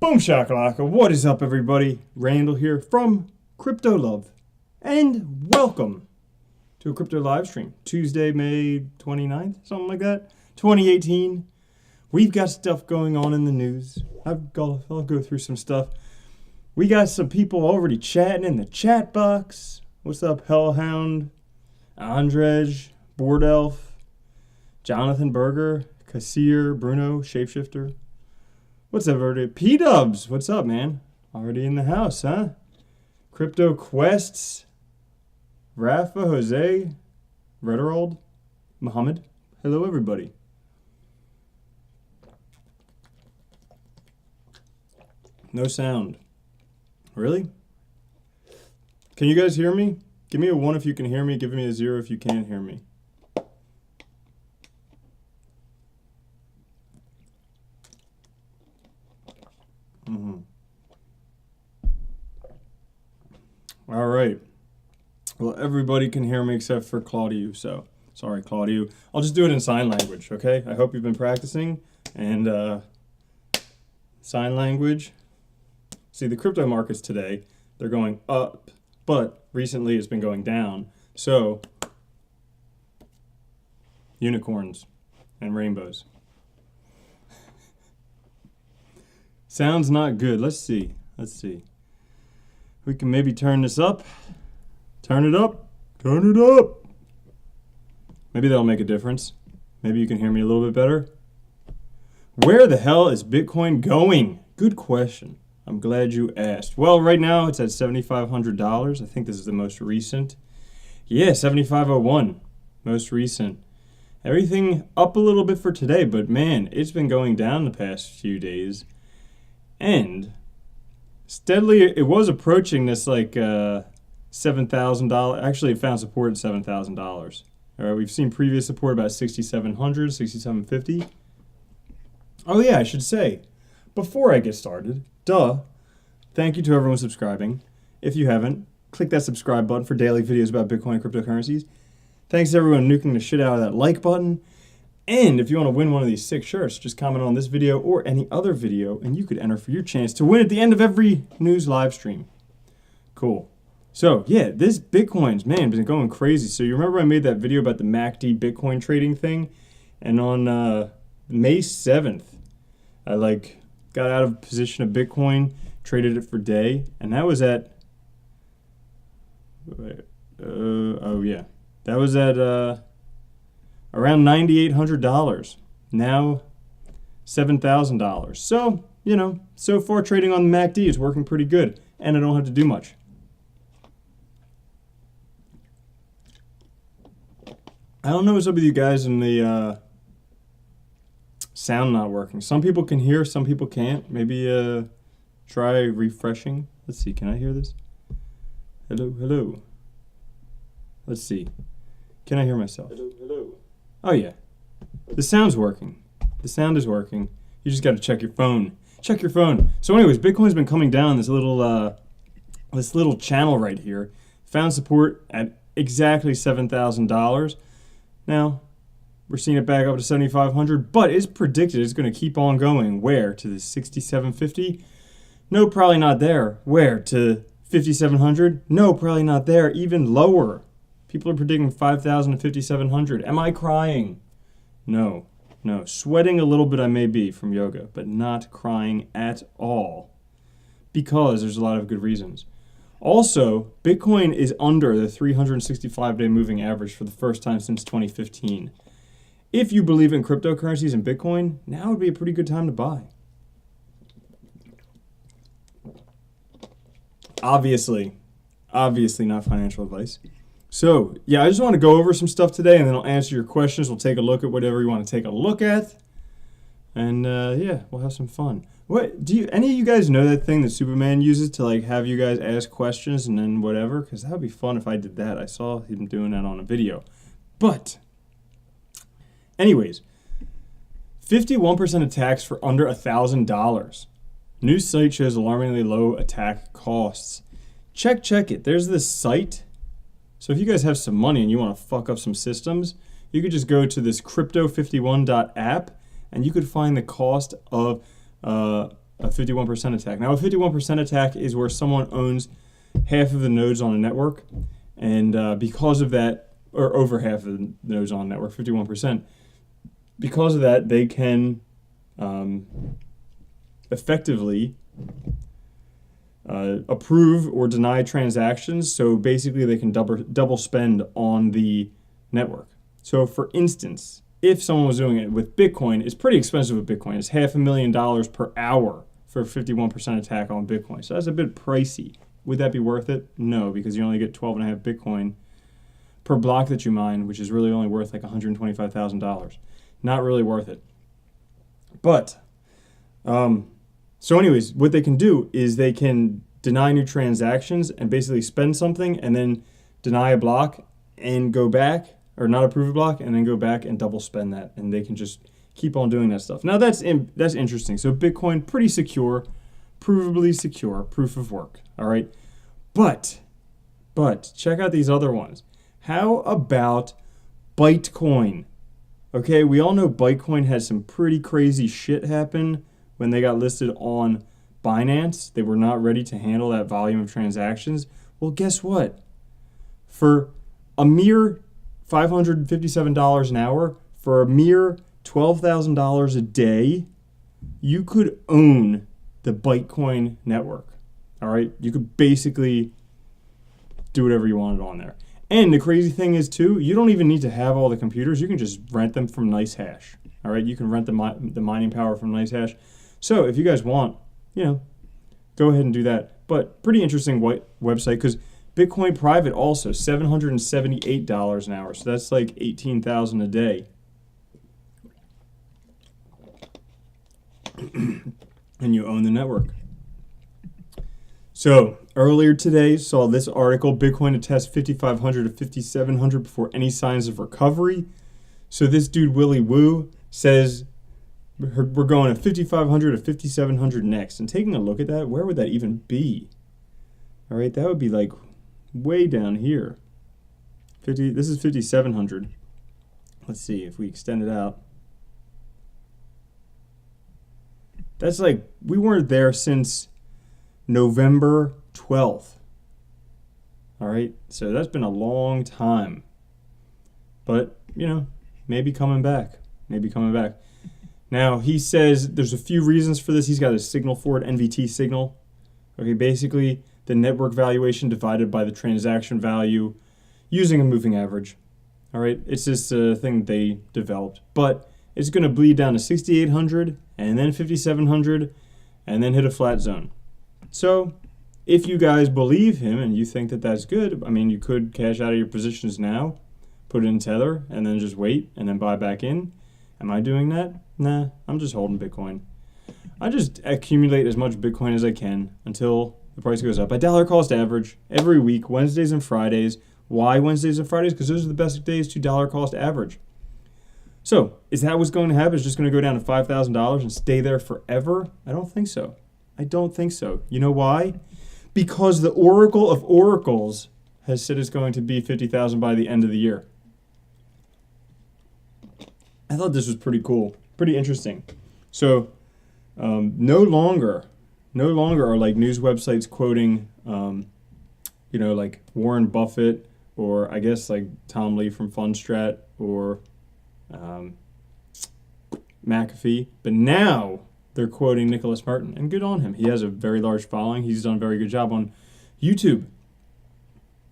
Boom shakalaka, what is up everybody? Randall here from Crypto Love, and welcome to a crypto live stream. Tuesday, May 29th, something like that, 2018. We've got stuff going on in the news. I'll go through some stuff. We got some people already chatting in the chat box. What's up, Hellhound, Andrej, Board Elf, Jonathan Berger, Kassir, Bruno, Shapeshifter. What's up, everybody? P-Dubs, what's up, man? Already in the house, huh? Crypto Quests, Rafa, Jose, Redderold, Muhammad. Hello, everybody. No sound. Really? Can you guys hear me? Give me a 1 if you can hear me. Give me a 0 if you can't hear me. All right. Well, everybody can hear me except for Claudio, so sorry, Claudio. I'll just do it in sign language, okay? I hope you've been practicing. And sign language. See, the crypto markets today, they're going up, but recently it's been going down. So, unicorns and rainbows. Sounds not good. Let's see. We can maybe turn this up. Turn it up. Turn it up. Maybe that'll make a difference. Maybe you can hear me a little bit better. Where the hell is Bitcoin going? Good question. I'm glad you asked. Well, right now it's at $7,500. I think this is the most recent. Yeah, 7,501. Most recent. Everything up a little bit for today, but man, it's been going down the past few days. And steadily, it was approaching this like $7,000. Actually, it found support at $7,000. All right, we've seen previous support about 6,700, 6,750. Oh yeah, I should say, before I get started, thank you to everyone subscribing. If you haven't, click that subscribe button for daily videos about Bitcoin and cryptocurrencies. Thanks to everyone nuking the shit out of that like button. And if you want to win one of these sick shirts, just comment on this video or any other video, and you could enter for your chance to win at the end of every news live stream. Cool. So, yeah, this Bitcoin's, man, been going crazy. So you remember I made that video about the MACD Bitcoin trading thing? And on May 7th, I, got out of position of Bitcoin, traded it for day, and that was at... oh, yeah. That was at... around $9,800. Now, $7,000. So, so far trading on the MACD is working pretty good, and I don't have to do much. I don't know what's up with you guys and the sound not working. Some people can hear, some people can't. Maybe try refreshing. Let's see, can I hear this? Hello, hello. Let's see. Can I hear myself? Hello, hello. Oh yeah, the sound's working. The sound is working. You just got to check your phone. Check your phone. So anyways, Bitcoin's been coming down this little channel right here. Found support at exactly $7,000. Now, we're seeing it back up to 7,500, but it's predicted it's going to keep on going. Where? To the 6,750? No, probably not there. Where? To 5,700? No, probably not there. Even lower. People are predicting 5,000 to 5,700. Am I crying? No. Sweating a little bit I may be from yoga, but not crying at all. Because there's a lot of good reasons. Also, Bitcoin is under the 365-day moving average for the first time since 2015. If you believe in cryptocurrencies and Bitcoin, now would be a pretty good time to buy. Obviously not financial advice. So, yeah, I just want to go over some stuff today, and then I'll answer your questions. We'll take a look at whatever you want to take a look at. And, yeah, we'll have some fun. Any of you guys know that thing that Superman uses to, have you guys ask questions and then whatever? Because that would be fun if I did that. I saw him doing that on a video. But, anyways, 51% attacks for under $1,000. New site shows alarmingly low attack costs. Check it. There's this site. So if you guys have some money and you want to fuck up some systems, you could just go to this crypto51.app and you could find the cost of a 51% attack. Now, a 51% attack is where someone owns half of the nodes on a network, and because of that, or over half of the nodes on a network, 51%, because of that, they can effectively approve or deny transactions. So basically, they can double spend on the network. So for instance, if someone was doing it with Bitcoin, it's pretty expensive with Bitcoin. It's $500,000 per hour for a 51% attack on Bitcoin. So that's a bit pricey. Would that be worth it? No, because you only get 12.5 Bitcoin per block that you mine, which is really only worth like $125,000. Not really worth it. But, so anyways, what they can do is they can deny new transactions and basically spend something and then deny a block and go back, or not approve a block, and then go back and double spend that. And they can just keep on doing that stuff. Now that's interesting. So Bitcoin, pretty secure, provably secure, proof of work. All right. But check out these other ones. How about Bytecoin? Okay, we all know Bytecoin had some pretty crazy shit happen when they got listed on Binance. They were not ready to handle that volume of transactions. Well, guess what? For a mere $557 an hour, for a mere $12,000 a day, you could own the Bytecoin network. All right, you could basically do whatever you wanted on there. And the crazy thing is, too, you don't even need to have all the computers. You can just rent them from NiceHash. All right, you can rent the mining power from NiceHash. So if you guys want, go ahead and do that. But pretty interesting website, because Bitcoin private also $778 an hour. So that's like $18,000 a day. And you own the network. So earlier today, saw this article, Bitcoin to test 5,500 to 5,700 before any signs of recovery. So this dude, Willy Woo, says we're going to 5,500 to 5,700 next. And taking a look at that, where would that even be? All right, that would be like way down here. This is 5,700. Let's see if we extend it out. That's like, we weren't there since November 12th. All right, so that's been a long time. But, maybe coming back. Maybe coming back. Now, he says there's a few reasons for this. He's got a signal for it, NVT signal. Okay, basically, the network valuation divided by the transaction value using a moving average. All right, it's just a thing they developed. But it's going to bleed down to 6,800 and then 5,700 and then hit a flat zone. So if you guys believe him and you think that that's good, I mean, you could cash out of your positions now, put it in Tether, and then just wait and then buy back in. Am I doing that? Nah, I'm just holding Bitcoin. I just accumulate as much Bitcoin as I can until the price goes up. I dollar cost average every week, Wednesdays and Fridays. Why Wednesdays and Fridays? Because those are the best days to dollar cost average. So is that what's going to happen? It's just going to go down to $5,000 and stay there forever? I don't think so. I don't think so. You know why? Because the Oracle of Oracles has said it's going to be 50,000 by the end of the year. I thought this was pretty cool, pretty interesting. So no longer are like news websites quoting, like Warren Buffett or I guess like Tom Lee from Fundstrat or McAfee, but now they're quoting Nicholas Merton, and good on him. He has a very large following. He's done a very good job on YouTube.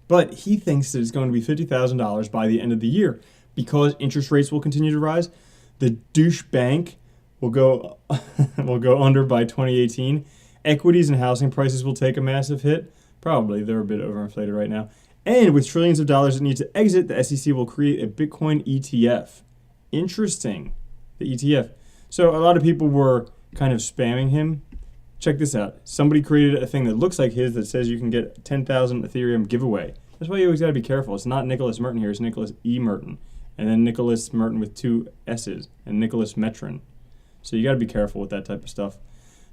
But he thinks that it's going to be $50,000 by the end of the year because interest rates will continue to rise. The douche bank will go under by 2018. Equities and housing prices will take a massive hit. Probably. They're a bit overinflated right now. And with trillions of dollars that need to exit, the SEC will create a Bitcoin ETF. Interesting. The ETF. So a lot of people were kind of spamming him. Check this out. Somebody created a thing that looks like his that says you can get 10,000 Ethereum giveaway. That's why you always got to be careful. It's not Nicholas Merton here. It's Nicholas E. Merton. And then Nicholas Merton with 2 S's. And Nicholas Metron. So you got to be careful with that type of stuff.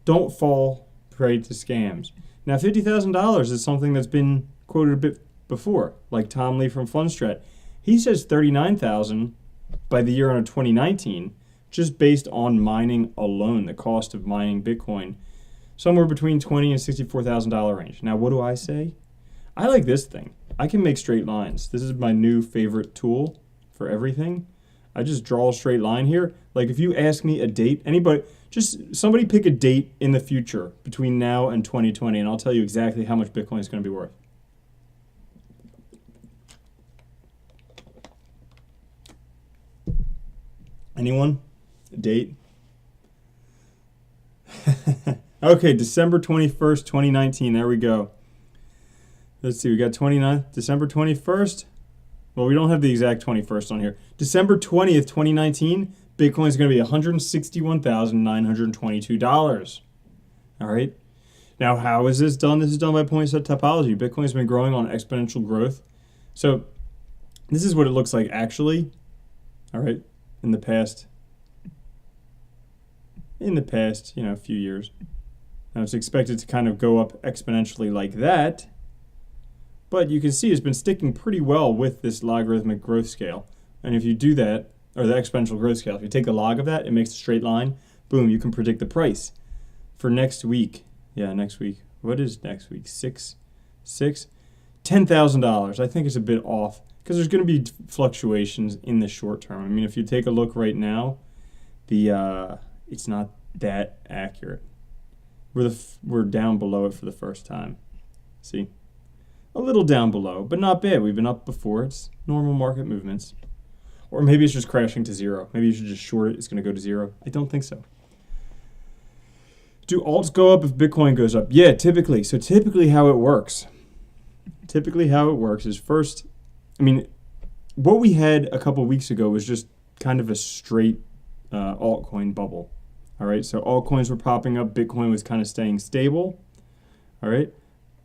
Don't fall prey to scams. Now, $50,000 is something that's been quoted a bit before, like Tom Lee from Fundstrat. He says 39,000 by the year end of 2019, just based on mining alone, the cost of mining Bitcoin. somewhere between $20,000 and $64,000 range. Now, what do I say? I like this thing. I can make straight lines. This is my new favorite tool for everything. I just draw a straight line here. Like if you ask me a date, anybody, just somebody pick a date in the future between now and 2020, and I'll tell you exactly how much Bitcoin is going to be worth. Anyone? A date? Okay, December 21st, 2019. There we go. Let's see, we got December 21st. Well, we don't have the exact 21st on here. December 20th, 2019, Bitcoin is going to be $161,922. All right. Now, how is this done? This is done by point set topology. Bitcoin has been growing on exponential growth. So this is what it looks like actually. All right. In the past, a few years. Now it's expected to kind of go up exponentially like that. But you can see it's been sticking pretty well with this logarithmic growth scale. And if you do that, or the exponential growth scale, if you take the log of that, it makes a straight line. Boom, you can predict the price for next week. Yeah, next week. What is next week? $10,000. I think it's a bit off because there's going to be fluctuations in the short term. I mean, if you take a look right now, it's not that accurate. We're down below it for the first time. See? A little down below, but not bad. We've been up before. It's normal market movements. Or maybe it's just crashing to zero. Maybe you should just short it. It's going to go to zero. I don't think so. Do alts go up if Bitcoin goes up? Yeah, typically. So typically how it works. Is first, I mean, what we had a couple weeks ago was just kind of a straight altcoin bubble. All right, so altcoins were popping up. Bitcoin was kind of staying stable. All right.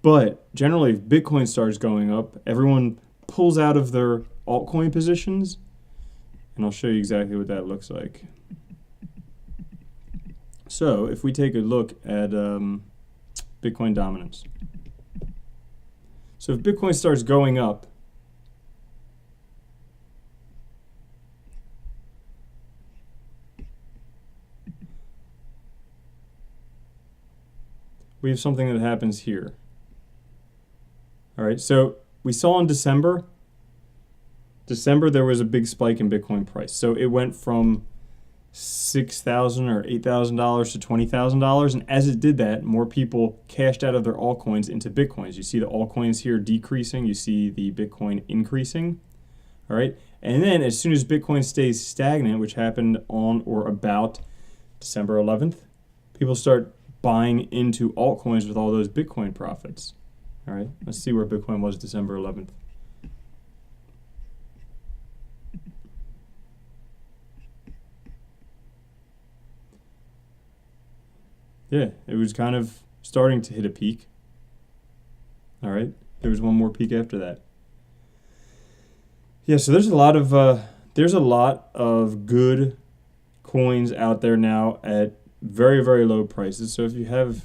But generally, if Bitcoin starts going up, everyone pulls out of their altcoin positions. And I'll show you exactly what that looks like. So if we take a look at Bitcoin dominance. So if Bitcoin starts going up, we have something that happens here. All right, so we saw in December there was a big spike in Bitcoin price. So it went from $6,000 or $8,000 to $20,000. And as it did that, more people cashed out of their altcoins into Bitcoins. You see the altcoins here decreasing. You see the Bitcoin increasing. All right, and then as soon as Bitcoin stays stagnant, which happened on or about December 11th, people start buying into altcoins with all those Bitcoin profits. All right, let's see where Bitcoin was December 11th. Yeah, it was kind of starting to hit a peak. All right, there was one more peak after that. Yeah, so there's a lot of good coins out there now at very, very low prices. So if you have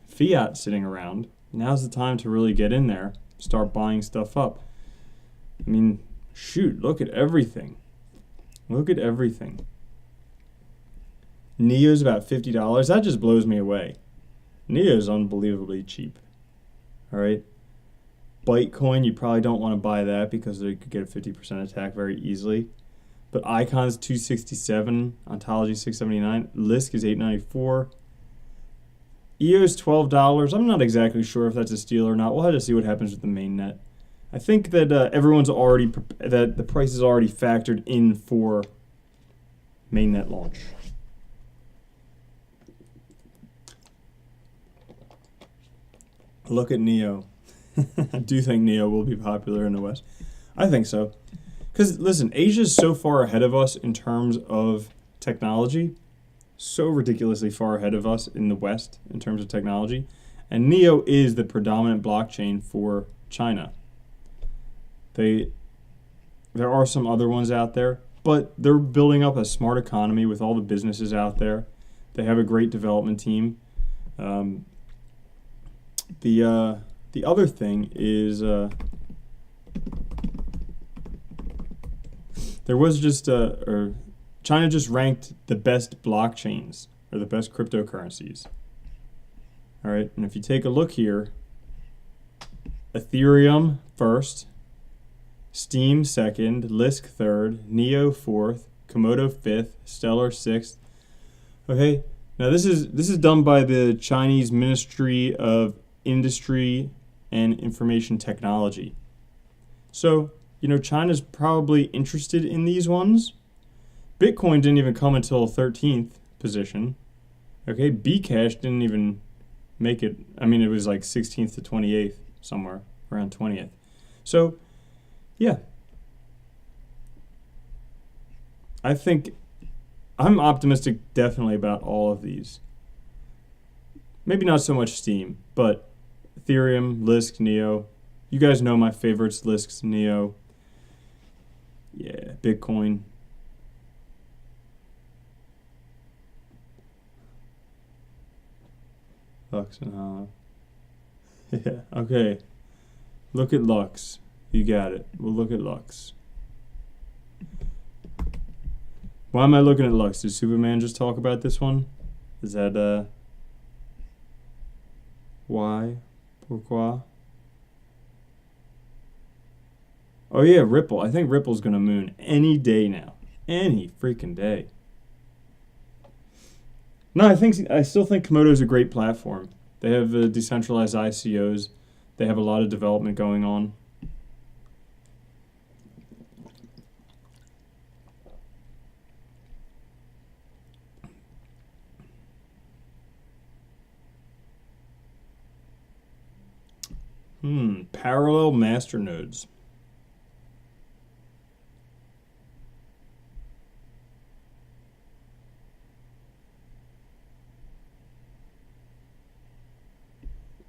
fiat sitting around, now's the time to really get in there, start buying stuff up. I mean, shoot, look at everything. Neo's about $50. That just blows me away. Neo's unbelievably cheap. All right. Bytecoin, you probably don't want to buy that because they could get a 50% attack very easily. But Icon's $267, Ontology $679, Lisk is $894. EO's $12. I'm not exactly sure if that's a steal or not. We'll have to see what happens with the mainnet. I think that that the price is already factored in for mainnet launch. Look at Neo. I do think Neo will be popular in the West. I think so. Because, listen, Asia's so far ahead of us in terms of technology. So ridiculously far ahead of us in the West in terms of technology. And Neo is the predominant blockchain for China. There are some other ones out there, but they're building up a smart economy with all the businesses out there. They have a great development team. The other thing is there was just China just ranked the best blockchains or the best cryptocurrencies. All right, and if you take a look here, Ethereum first, Steam second, Lisk third, Neo fourth, Komodo fifth, Stellar sixth. Okay, now this is done by the Chinese Ministry of Industry and Information Technology. So, you know, China's probably interested in these ones. Bitcoin didn't even come until 13th position. Okay, Bcash didn't even make it. I mean, it was like 16th to 28th, somewhere around 20th. So, yeah. I think I'm optimistic definitely about all of these. Maybe not so much Steam, but Ethereum, Lisk, Neo. You guys know my favorites, Lisk, Neo. Yeah, Bitcoin. Lux and Hollow. Yeah, okay. Look at Lux. You got it. We'll look at Lux. Why am I looking at Lux? Did Superman just talk about this one? Is that, why? Pourquoi? Oh yeah, Ripple. I think Ripple's gonna moon any day now. Any freaking day. No, I still think Komodo's a great platform. They have decentralized ICOs. They have a lot of development going on. Parallel masternodes.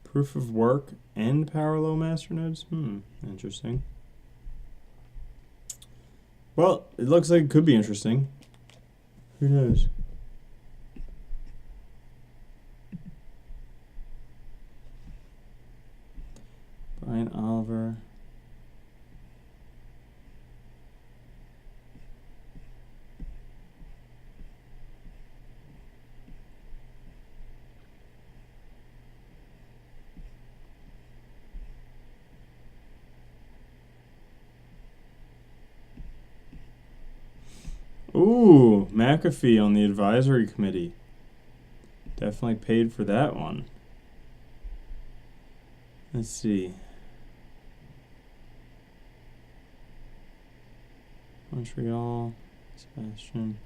Proof of work and parallel masternodes? Interesting. Well, it looks like it could be interesting. Who knows? Brian Oliver. Ooh, McAfee on the advisory committee. Definitely paid for that one. Let's see. Montreal, Sebastian.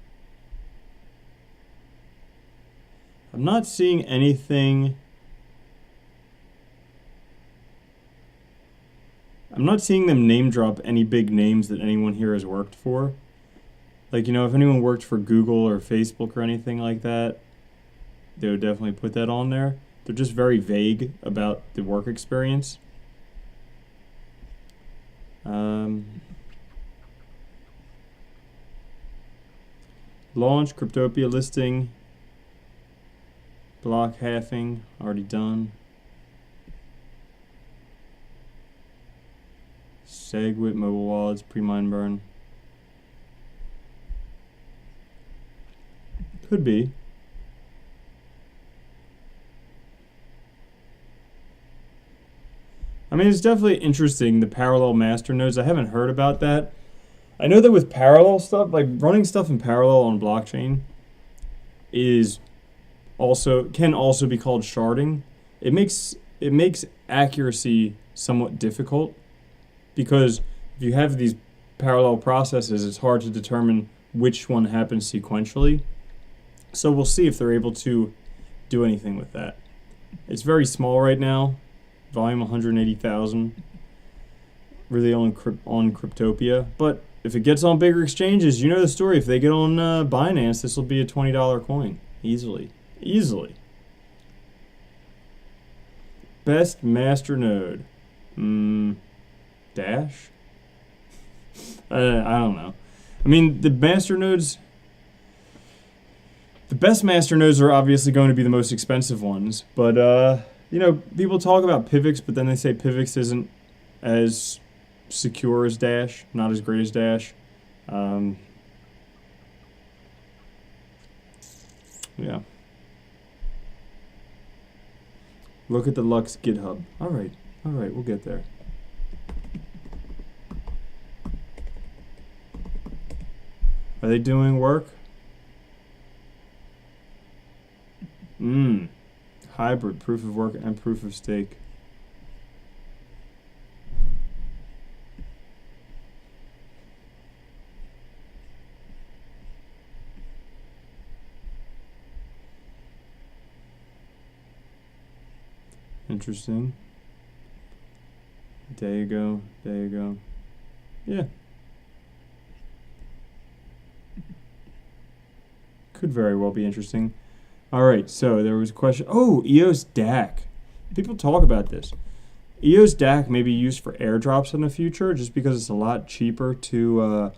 I'm not seeing anything. I'm not seeing them name drop any big names that anyone here has worked for. Like, you know, if anyone worked for Google or Facebook or anything like that, they would definitely put that on there. They're just very vague about the work experience. Launch, Cryptopia listing, block halving, already done. SegWit, mobile wallets, pre-mine burn. Could be. I mean, it's definitely interesting, the parallel masternodes. I haven't heard about that. I know that with parallel stuff, like running stuff in parallel on blockchain can also be called sharding. It makes accuracy somewhat difficult because if you have these parallel processes, it's hard to determine which one happens sequentially. So we'll see if they're able to do anything with that. It's very small right now. Volume 180,000. Really on Cryptopia. But if it gets on bigger exchanges, you know the story. If they get on Binance, this will be a $20 coin. Easily. Easily. Best masternode. Dash? I don't know. I mean, the masternodes... The best masternodes are obviously going to be the most expensive ones. But, you know, people talk about PIVX, but then they say PIVX isn't as secure as Dash, not as great as Dash. Yeah. Look at the Lux GitHub. All right, we'll get there. Are they doing work? Hybrid, proof of work and proof of stake. Interesting. There you go. Yeah. Could very well be interesting. Alright, so there was a question. Oh, EOS DAC. People talk about this. EOS DAC may be used for airdrops in the future just because it's a lot cheaper to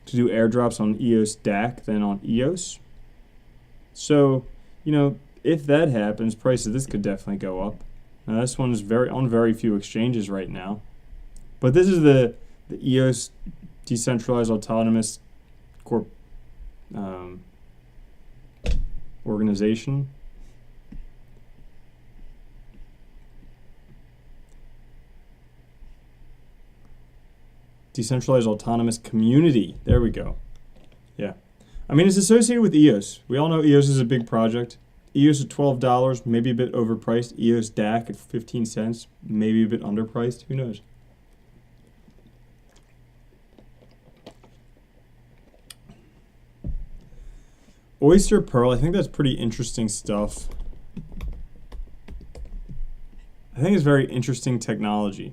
do airdrops on EOS DAC than on EOS. So, if that happens, price of this could definitely go up. Now, this one is on very few exchanges right now. But this is the EOS Decentralized Autonomous Corp organization. Decentralized Autonomous Community. There we go. Yeah. I mean, it's associated with EOS. We all know EOS is a big project. EOS at $12, maybe a bit overpriced. EOS DAC at 15 cents, maybe a bit underpriced. Who knows? Oyster Pearl, I think that's pretty interesting stuff. I think it's very interesting technology.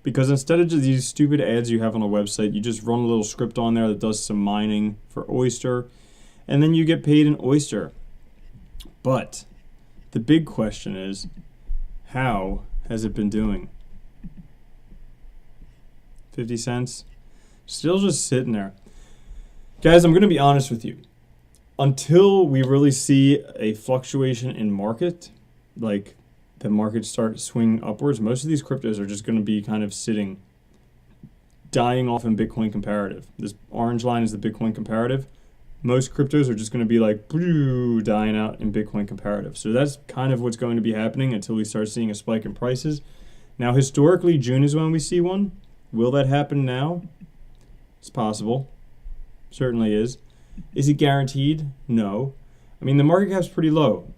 Because instead of just these stupid ads you have on a website, you just run a little script on there that does some mining for Oyster, and then you get paid in Oyster. But the big question is, how has it been doing? 50 cents? Still just sitting there. Guys, I'm going to be honest with you. Until we really see a fluctuation in market, like the market start swinging upwards, most of these cryptos are just going to be kind of sitting, dying off in Bitcoin comparative. This orange line is the Bitcoin comparative. Most cryptos are just going to be like dying out in Bitcoin comparative. So that's kind of what's going to be happening until we start seeing a spike in prices. Now, historically, June is when we see one. Will that happen now? It's possible. Certainly is. Is it guaranteed? No. I mean, the market cap's pretty low.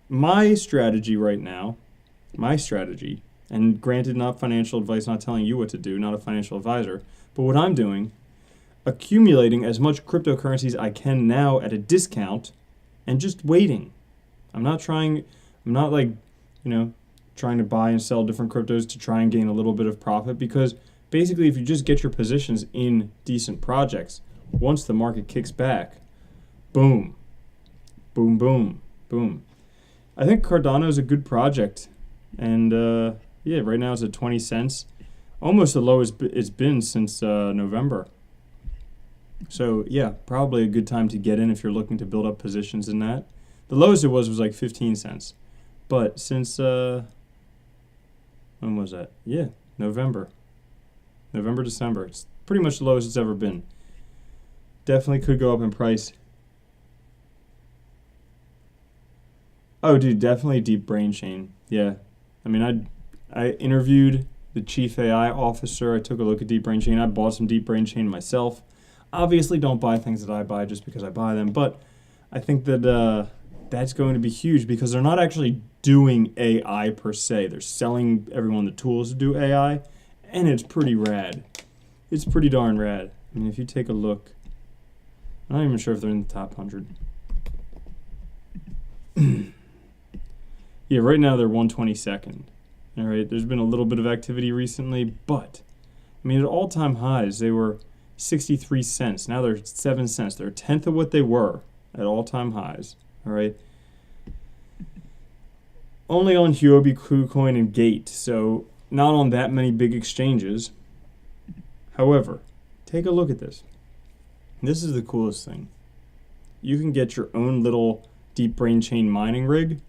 My strategy right now, and granted, not financial advice, not telling you what to do, not a financial advisor, but what I'm doing, accumulating as much cryptocurrencies I can now at a discount and just waiting. I'm not trying to buy and sell different cryptos to try and gain a little bit of profit, because basically if you just get your positions in decent projects, once the market kicks back, boom, boom, boom, boom. I think Cardano is a good project, and yeah, right now it's at 20 cents, almost the lowest it's been since November. So yeah, probably a good time to get in if you're looking to build up positions in that. The lowest it was like 15 cents, but since when was that? Yeah, November, December. It's pretty much the lowest it's ever been. Definitely could go up in price. Oh, dude, definitely deep brain chain. Yeah. I mean, I interviewed the chief AI officer. I took a look at deep brain chain. I bought some deep brain chain myself. Obviously, don't buy things that I buy just because I buy them, but I think that that's going to be huge because they're not actually doing AI per se. They're selling everyone the tools to do AI, and it's pretty rad. It's pretty darn rad. I mean, if you take a look, I'm not even sure if they're in the top 100. Yeah, right now they're 122nd. All right, there's been a little bit of activity recently, but I mean, at all-time highs, they were 63 cents. Now they're 7 cents. They're a tenth of what they were at all-time highs. All right. Only on Huobi, KuCoin, and Gate, so not on that many big exchanges. However, take a look at this. This is the coolest thing. You can get your own little deep brain chain mining rig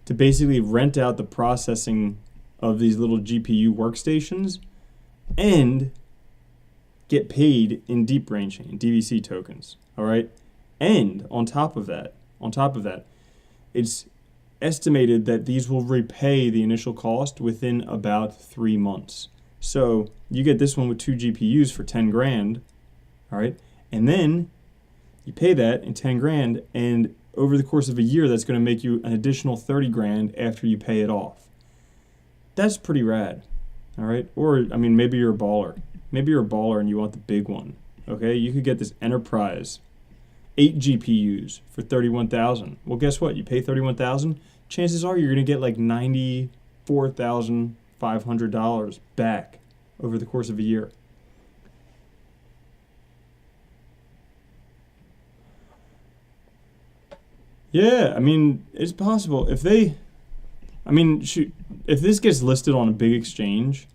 to basically rent out the processing of these little GPU workstations and get paid in deep brain chain, DVC tokens. All right. And on top of that, it's estimated that these will repay the initial cost within about 3 months. So you get this one with 2 GPUs for 10 grand, all right? And then you pay that in 10 grand, and over the course of a year, that's going to make you an additional 30 grand after you pay it off. That's pretty rad, all right? Or, I mean, maybe you're a baller. Maybe you're a baller and you want the big one, okay? You could get this enterprise, 8 GPUs for $31,000. Well, guess what? You pay $31,000, chances are you're going to get like $94,500 back over the course of a year. Yeah, I mean, it's possible. If this gets listed on a big exchange,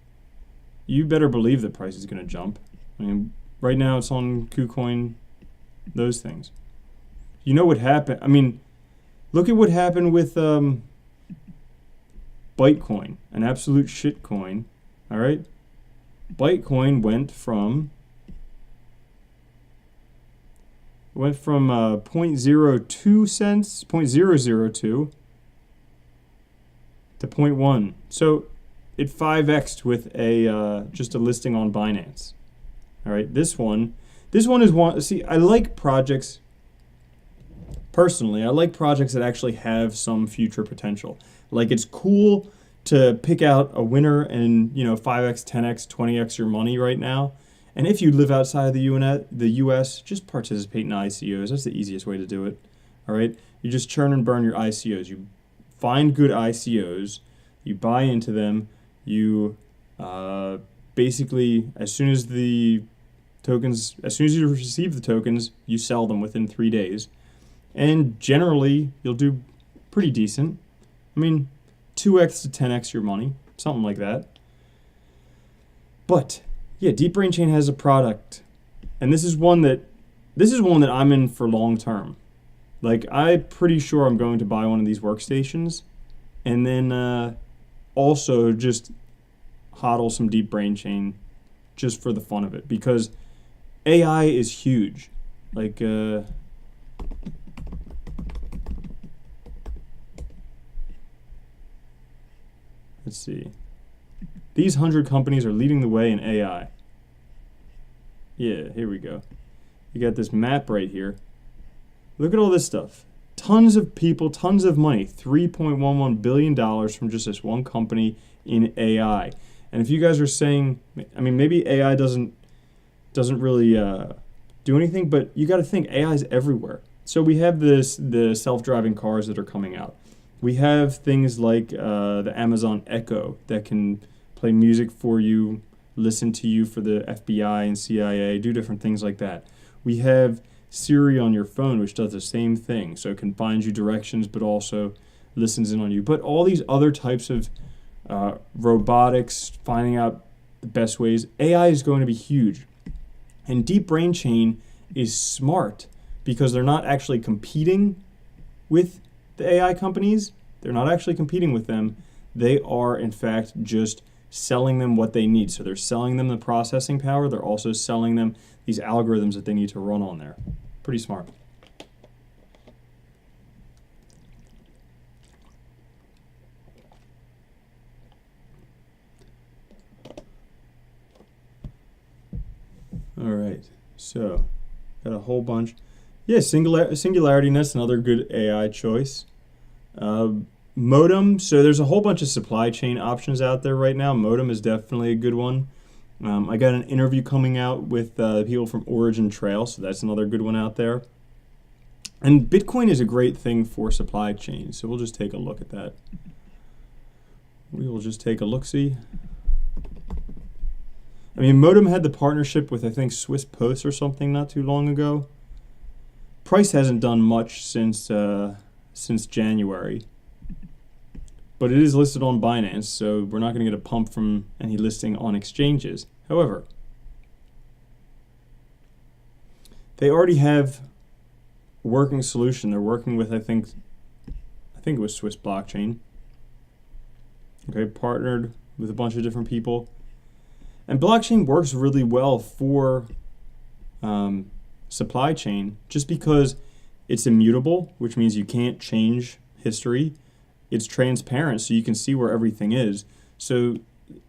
you better believe the price is going to jump. I mean, right now it's on KuCoin, those things. You know what happened? I mean, look at what happened with Bytecoin, an absolute shit coin, all right? Bytecoin went from 0.02 cents, 0.002 to 0.1. So it 5x'd with a just a listing on Binance. All right, this one is one. See, I like projects. Personally, I like projects that actually have some future potential. Like, it's cool to pick out a winner and 5x, 10x, 20x your money right now. And if you live outside of the US, just participate in ICOs. That's the easiest way to do it. All right, you just churn and burn your ICOs. You find good ICOs, you buy into them. You basically, as soon as you receive the tokens, you sell them within 3 days. And generally, you'll do pretty decent. I mean, 2x to 10x your money, something like that. But yeah, Deep Brain Chain has a product, and this is one that I'm in for long term. Like, I'm pretty sure I'm going to buy one of these workstations, and then also just hodl some Deep Brain Chain just for the fun of it, because AI is huge. Like, let's see. These 100 companies are leading the way in AI. Yeah, here we go. You got this map right here. Look at all this stuff. Tons of people, tons of money. $3.11 billion from just this one company in AI. And if you guys are saying, I mean, maybe AI doesn't really do anything, but you got to think AI is everywhere. So we have the self-driving cars that are coming out. We have things like the Amazon Echo that can play music for you, listen to you for the FBI and CIA, do different things like that. We have Siri on your phone, which does the same thing. So it can find you directions, but also listens in on you. But all these other types of robotics, finding out the best ways, AI is going to be huge. And Deep Brain Chain is smart because they're not actually competing with the AI companies. They're not actually competing with them. They are, in fact, just selling them what they need. So they're selling them the processing power. They're also selling them these algorithms that they need to run on there. Pretty smart. All right, so got a whole bunch. Yeah, Singularity Net's another good AI choice. Modem, so there's a whole bunch of supply chain options out there right now. Modem is definitely a good one. I got an interview coming out with people from Origin Trail, so that's another good one out there. And Bitcoin is a great thing for supply chain, so we'll just take a look at that. We will just take a look-see. I mean, Modem had the partnership with, I think, Swiss Post or something not too long ago. Price hasn't done much since January. But it is listed on Binance, so we're not going to get a pump from any listing on exchanges. However, they already have a working solution. They're working with, I think it was Swiss Blockchain. Okay, partnered with a bunch of different people. And blockchain works really well for supply chain just because it's immutable, which means you can't change history. It's transparent, so you can see where everything is. So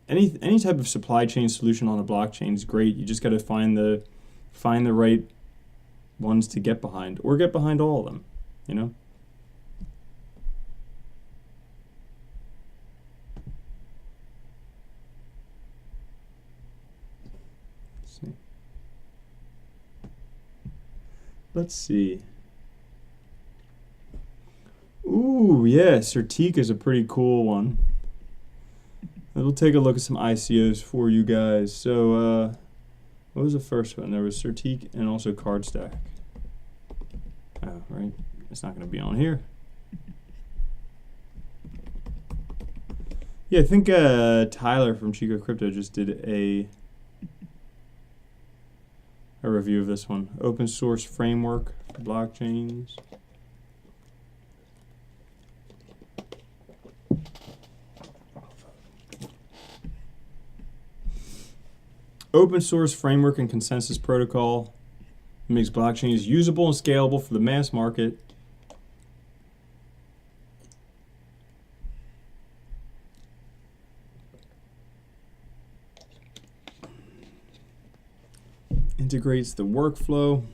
any type of supply chain solution on a blockchain is great. You just got to find the right ones to get behind, or get behind all of them, you know? Let's see. Ooh, yeah, Certique is a pretty cool one. We'll take a look at some ICOs for you guys. So, what was the first one? There was Certique and also CardStack. Oh, right. It's not going to be on here. Yeah, I think Tyler from Chico Crypto just did a review of this one. Open source framework for blockchains. Open source framework and consensus protocol makes blockchains usable and scalable for the mass market. Integrates the workflow.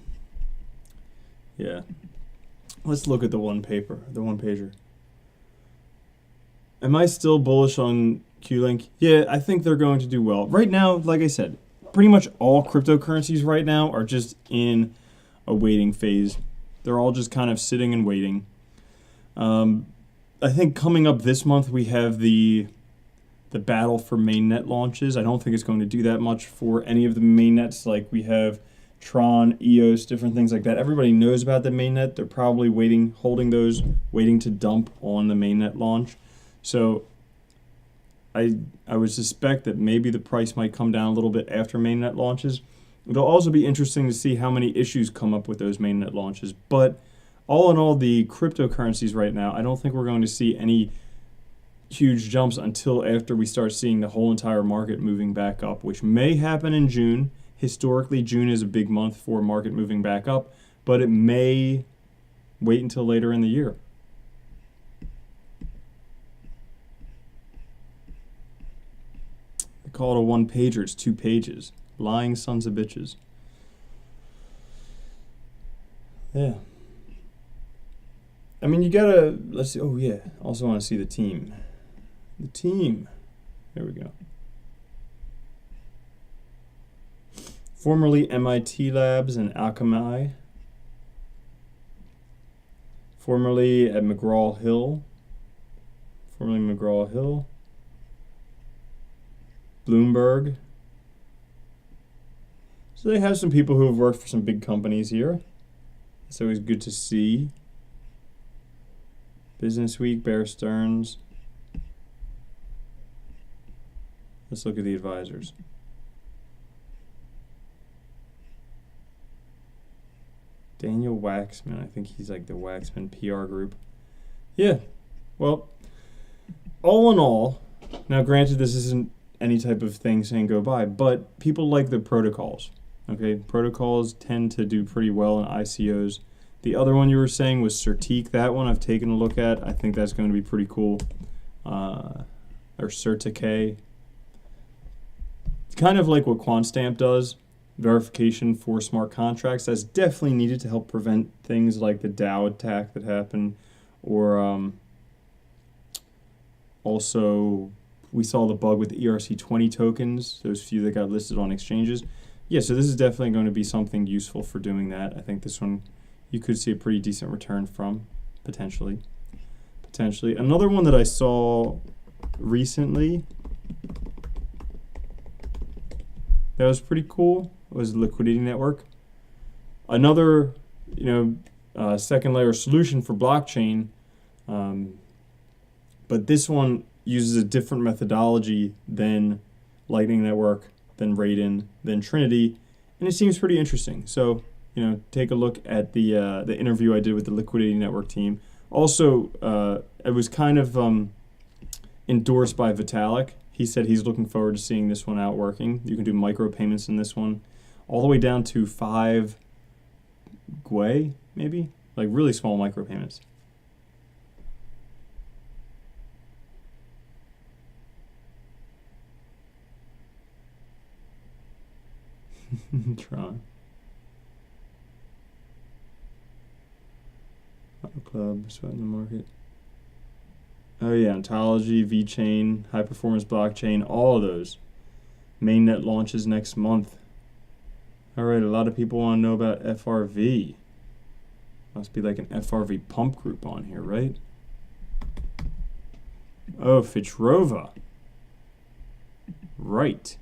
Yeah. Let's look at the one pager. Am I still bullish on QLink? Yeah, I think they're going to do well. Right now, like I said, pretty much all cryptocurrencies right now are just in a waiting phase. They're all just kind of sitting and waiting. I think coming up this month we have the battle for mainnet launches. I don't think it's going to do that much for any of the mainnets. Like we have Tron, EOS, different things like that. Everybody knows about the mainnet. They're probably holding those, waiting to dump on the mainnet launch. So I would suspect that maybe the price might come down a little bit after mainnet launches. It'll also be interesting to see how many issues come up with those mainnet launches. But all in all, the cryptocurrencies right now, I don't think we're going to see any huge jumps until after we start seeing the whole entire market moving back up, which may happen in June. Historically, June is a big month for market moving back up, but it may wait until later in the year. I call it a one-pager. It's 2 pages. Lying sons of bitches. Yeah. I mean, you gotta, let's see. Oh, yeah. Also want to see the team. The team. There we go. Formerly MIT Labs and Akamai. Formerly at McGraw-Hill. Bloomberg. So they have some people who have worked for some big companies here. It's always good to see. Business Week, Bear Stearns. Let's look at the advisors. Daniel Waxman. I think he's like the Waxman PR group. Yeah. Well, all in all, now granted this isn't any type of thing saying go by, but people like the protocols. Okay, protocols tend to do pretty well in ICOs. The other one you were saying was Certique. That one I've taken a look at. I think that's going to be pretty cool. Or Certique. It's kind of like what QuantStamp does, verification for smart contracts. That's definitely needed to help prevent things like the DAO attack that happened, or also we saw the bug with the ERC20 tokens, those few that got listed on exchanges. Yeah, so this is definitely going to be something useful for doing that. I think this one you could see a pretty decent return from, potentially. Another one that I saw recently that was pretty cool was Liquidity Network. Another, second layer solution for blockchain, but this one uses a different methodology than Lightning Network, than Raiden, than Trinity, and it seems pretty interesting. So, take a look at the interview I did with the Liquidity Network team. Also, it was kind of endorsed by Vitalik. He said he's looking forward to seeing this one out working. You can do micropayments in this one, all the way down to 5 Gwei, maybe? Like really small micropayments. Tron. Auto Club, sweating the market. Oh yeah, Ontology, VeChain, High Performance Blockchain, all of those. Mainnet launches next month. Alright, a lot of people want to know about FRV. Must be like an FRV pump group on here, right? Oh, Fitrova. Right.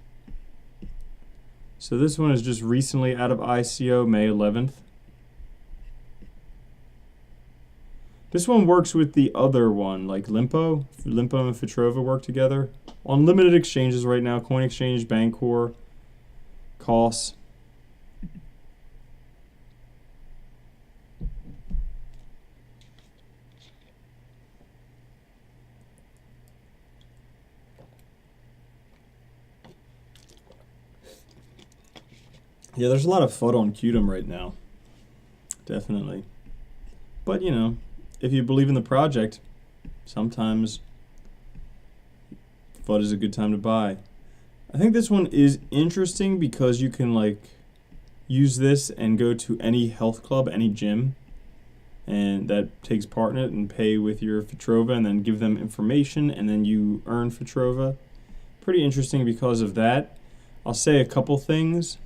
So this one is just recently out of ICO, May 11th. This one works with the other one, like Limpo. Limpo and Fitrova work together. On limited exchanges right now, Coin Exchange, Bancor, COS. Yeah, there's a lot of FUD on Qtum right now. Definitely. But, you know, if you believe in the project, sometimes FUD is a good time to buy. I think this one is interesting because you can, like, use this and go to any health club, any gym, and that takes part in it, and pay with your Fitrova and then give them information, and then you earn Fitrova. Pretty interesting because of that. I'll say a couple things.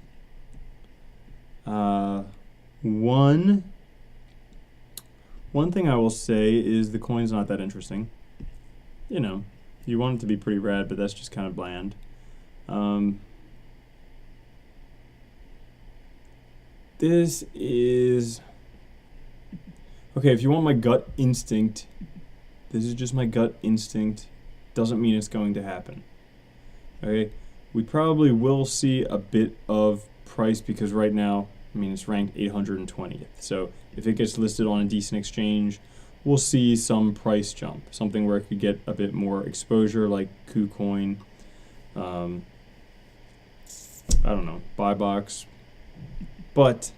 One thing I will say is the coin's not that interesting. You know, you want it to be pretty rad, but that's just kind of bland. This is... Okay, if you want my gut instinct, this is just my gut instinct. Doesn't mean it's going to happen. Okay, we probably will see a bit of price because right now, I mean, it's ranked 820th. So if it gets listed on a decent exchange, we'll see some price jump, something where it could get a bit more exposure, like KuCoin. I don't know, buy box. But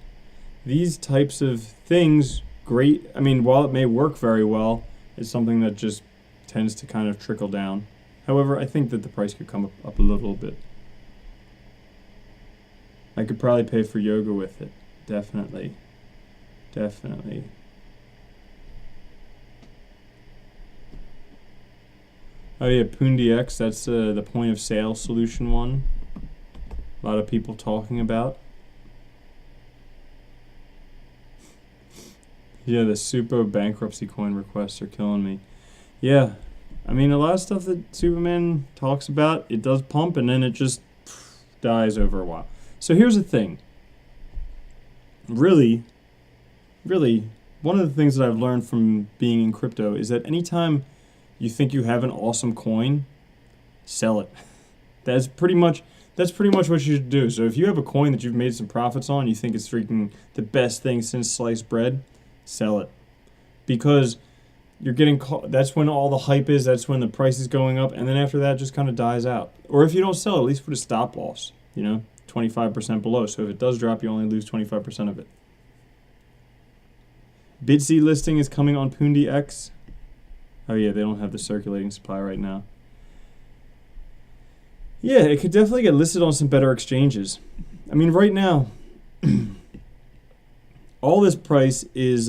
these types of things, great. I mean, while it may work very well, it's something that just tends to kind of trickle down. However, I think that the price could come up a little bit. I could probably pay for yoga with it. Definitely. Definitely. Oh yeah, PoonDX, that's the point of sale solution one. A lot of people talking about. Yeah, the Supo bankruptcy coin requests are killing me. Yeah, I mean, a lot of stuff that Superman talks about, it does pump and then it just dies over a while. So here's the thing. Really, one of the things that I've learned from being in crypto is that anytime you think you have an awesome coin, sell it. That's pretty much what you should do. So if you have a coin that you've made some profits on, you think it's freaking the best thing since sliced bread, sell it. Because you're getting that's when all the hype is, that's when the price is going up, and then after that it just kind of dies out. Or if you don't sell, at least put a stop loss, 25% below. So if it does drop, you only lose 25% of it. BTC listing is coming on PoonDX. Oh yeah, they don't have the circulating supply right now. Yeah, it could definitely get listed on some better exchanges. I mean, right now, all this price is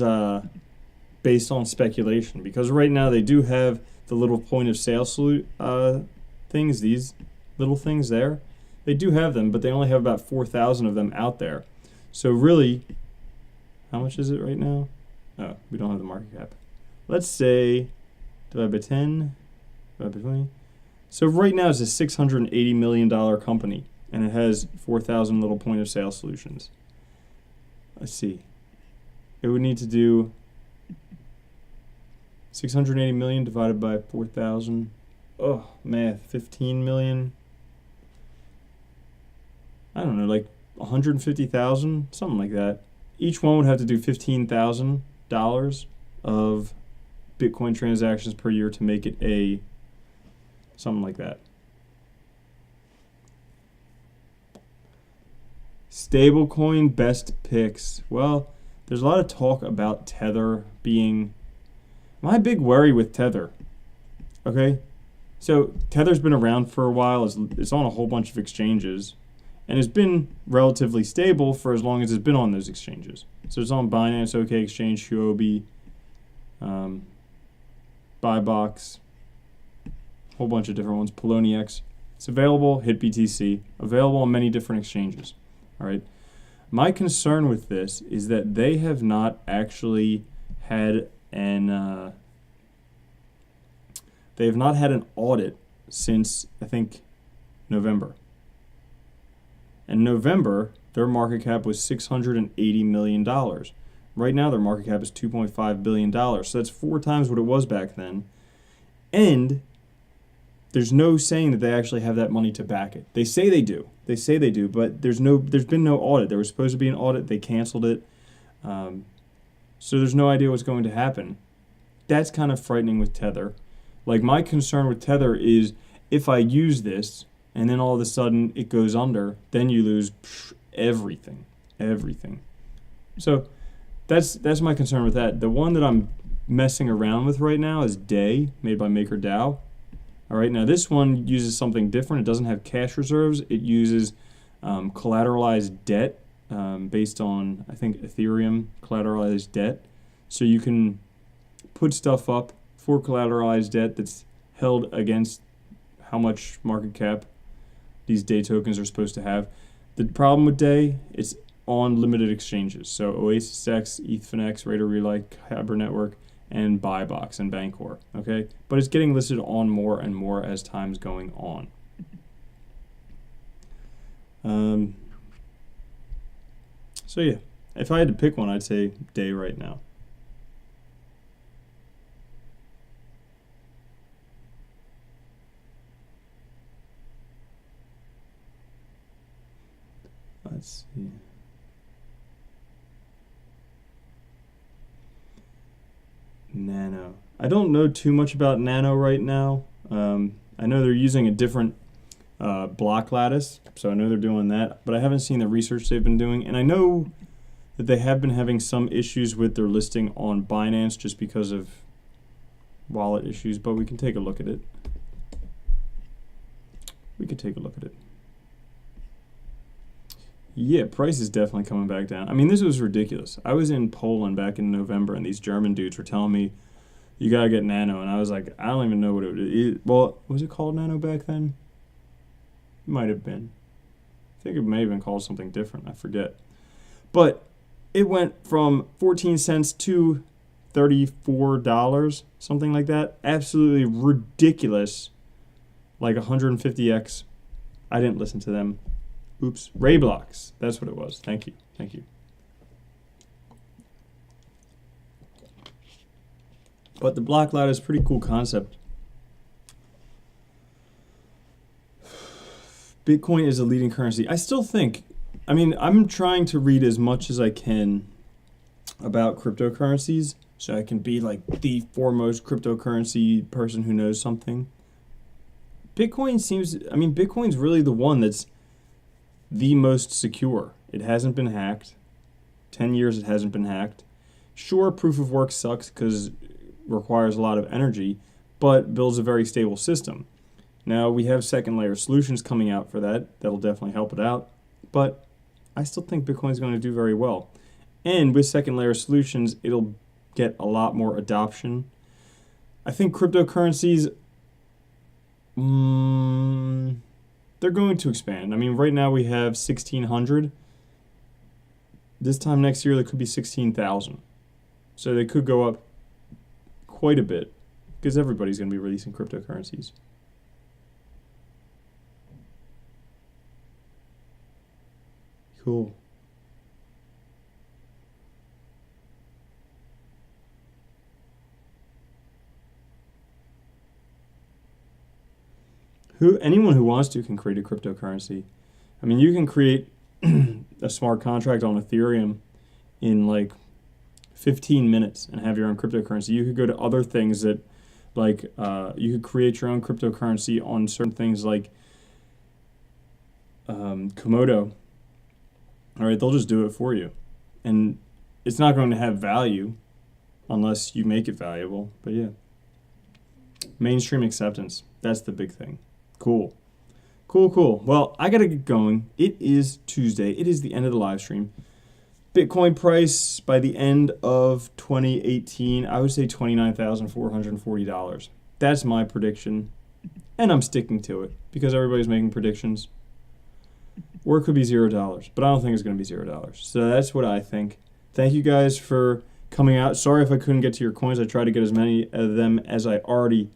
based on speculation, because right now they do have the little point of sale things, these little things there. They do have them, but they only have about 4,000 of them out there. So really, how much is it right now? Oh, we don't have the market cap. Let's say, divide by 10, divide by 20. So right now it's a $680 million company, and it has 4,000 little point of sale solutions. Let's see. It would need to do 680 million divided by 4,000. Oh, math. 15 million. I don't know, like 150,000, something like that. Each one would have to do $15,000 of Bitcoin transactions per year to make it a something like that. Stablecoin best picks. Well, there's a lot of talk about Tether being my big worry with Tether. Okay, so Tether's been around for a while. It's on a whole bunch of exchanges, And it's been relatively stable for as long as it's been on those exchanges. So it's on Binance, OK Exchange, Huobi, Buybox, a whole bunch of different ones, Poloniex. It's available, hit BTC, available on many different exchanges. All right. My concern with this is that they have not actually had an audit since, I think, November. In November, their market cap was $680 million. Right now, their market cap is $2.5 billion. So that's 4 times what it was back then. And there's no saying that they actually have that money to back it. They say they do. But there's been no audit. There was supposed to be an audit. They canceled it. So there's no idea what's going to happen. That's kind of frightening with Tether. Like, my concern with Tether is if I use this and then all of a sudden it goes under, then you lose everything. So that's my concern with that. The one that I'm messing around with right now is Day, made by MakerDAO. All right, now this one uses something different. It doesn't have cash reserves. It uses collateralized debt based on, I think, Ethereum collateralized debt. So you can put stuff up for collateralized debt that's held against how much market cap these Day tokens are supposed to have. The problem with Day, it's on limited exchanges. So OasisX, ETHFinex, Raider Relay, Kyber Network, and Buybox and Bancor, okay? But it's getting listed on more and more as time's going on. So yeah, if I had to pick one, I'd say Day right now. Let's see. Nano. I don't know too much about Nano right now. I know they're using a different block lattice, so I know they're doing that, but I haven't seen the research they've been doing, and I know that they have been having some issues with their listing on Binance just because of wallet issues, but we can take a look at it. Yeah, price is definitely coming back down. I mean, this was ridiculous. I was in Poland back in November, and these German dudes were telling me, you gotta get Nano, and I was like, I don't even know what it is. Well, was it called Nano back then? It might have been. I think it may have been called something different. I forget. But it went from 14 cents to $34, something like that. Absolutely ridiculous. Like 150x. I didn't listen to them. Oops. Rayblocks. That's what it was. Thank you. But the block ladder is a pretty cool concept. Bitcoin is a leading currency. I still think, I mean, I'm trying to read as much as I can about cryptocurrencies so I can be like the foremost cryptocurrency person who knows something. Bitcoin's really the one that's the most secure. It hasn't been hacked. 10 years it hasn't been hacked. Sure, proof of work sucks because it requires a lot of energy, but builds a very stable system. Now, we have second layer solutions coming out for that. That'll definitely help it out. But I still think Bitcoin's going to do very well. And with second layer solutions, it'll get a lot more adoption. I think cryptocurrencies, they're going to expand. I mean, right now we have 1,600. This time next year, there could be 16,000. So they could go up quite a bit because everybody's going to be releasing cryptocurrencies. Cool. Anyone who wants to can create a cryptocurrency. I mean, you can create a smart contract on Ethereum in like 15 minutes and have your own cryptocurrency. You could go to other things that, like, you could create your own cryptocurrency on certain things like Komodo. All right, they'll just do it for you. And it's not going to have value unless you make it valuable. But yeah, mainstream acceptance, that's the big thing. Cool. Cool. Well, I got to get going. It is Tuesday. It is the end of the live stream. Bitcoin price by the end of 2018, I would say $29,440. That's my prediction, and I'm sticking to it because everybody's making predictions. Or it could be $0, but I don't think it's going to be $0. So that's what I think. Thank you guys for coming out. Sorry if I couldn't get to your coins. I tried to get as many of them as I already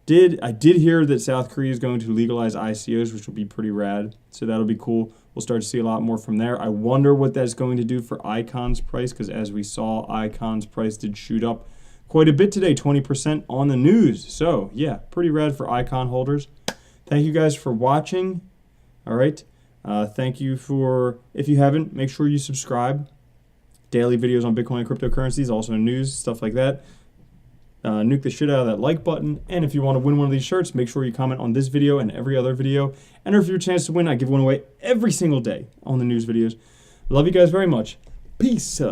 did. I did hear that South Korea is going to legalize ICOs, which will be pretty rad. So that'll be cool. We'll start to see a lot more from there. I wonder what that's going to do for Icon's price, because as we saw, Icon's price did shoot up quite a bit today, 20% on the news. So yeah, pretty rad for Icon holders. Thank you guys for watching. All right. Thank you for, if you haven't, make sure you subscribe. Daily videos on Bitcoin and cryptocurrencies, also news, stuff like that. Nuke the shit out of that like button. And if you want to win one of these shirts, make sure you comment on this video and every other video. Enter for your chance to win. I give one away every single day on the news videos. Love you guys very much. Peace.